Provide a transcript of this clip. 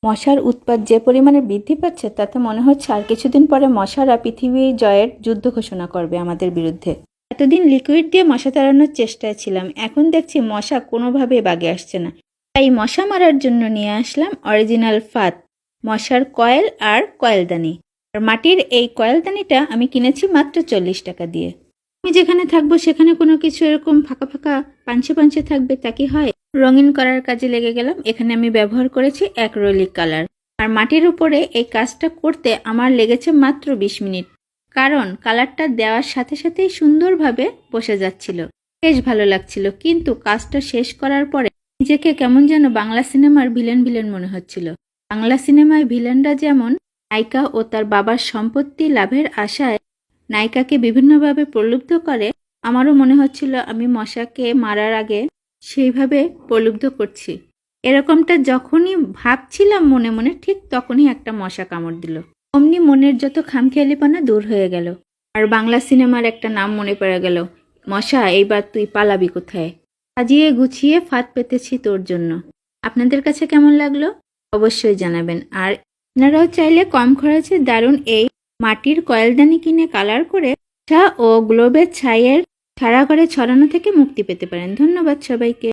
মশার উৎপাত যে পরিমাণে বৃদ্ধি পাচ্ছে তাতে মনে হচ্ছে আর কিছুদিন পরে মশারা পৃথিবী জয়ের যুদ্ধ ঘোষণা করবে আমাদের বিরুদ্ধে। এতদিন লিকুইড দিয়ে মশা তাড়ানোর চেষ্টায় ছিলাম, এখন দেখছি মশা কোনোভাবেই বাগে আসছে না। তাই মশা মারার জন্য নিয়ে আসলাম অরিজিনাল ফাঁদ, মশার কয়েল আর কয়েলদানি। আর মাটির এই কয়েলদানিটা আমি কিনেছি মাত্র 40 টাকা দিয়ে। আমি যেখানে থাকবো সেখানে কোনো কিছু এরকম ফাঁকা ফাঁকা পাঞ্চে পাঞ্চে থাকবে তা কি হয়? রঙিন করার কাজে লেগে গেলাম। এখানে আমি ব্যবহার করেছি অ্যাক্রিলিক কালার। আর মাটির উপরে এই কাজটা করতে আমার লেগেছে মাত্র 20 মিনিট, কারণ কালারটা দেওয়ার সাথে সাথেই সুন্দরভাবে বসে যাচ্ছিল, বেশ ভালো লাগছিল। কিন্তু কাজটা শেষ করার পরে নিজেকে কেমন যেন বাংলা সিনেমার ভিলেন ভিলেন মনে হচ্ছিল। বাংলা সিনেমায় ভিলেনরা যেমন নায়িকা ও তার বাবার সম্পত্তি লাভের আশায় নায়িকাকে বিভিন্নভাবে প্রলুব্ধ করে, আমারও মনে হচ্ছিল আমি মশাকে মারার আগে সেইভাবে প্রলুব্ধ করছি। এরকমটা যখনই ভাবছিলাম মনে মনে, ঠিক তখনই একটা মশা কামড় দিল। অমনি মনের যত খামখেয়ালিপনা দূর হয়ে গেল। আর বাংলা সিনেমার একটা নাম মনে পড়ে গেল, মশা এইবার তুই পালাবি কোথায়। সাজিয়ে গুছিয়ে ফাঁদ পেতেছি তোর জন্য। আপনাদের কাছে কেমন লাগলো অবশ্যই জানাবেন। আর আপনারাও চাইলে কম খরচে দারুণ এই মাটির কয়েলদানি কিনে কালার করে মশা ও গ্লোবের ছাইয়ের সারা ঘরে ছড়ানো থেকে মুক্তি পেতে পারেন। ধন্যবাদ সবাইকে।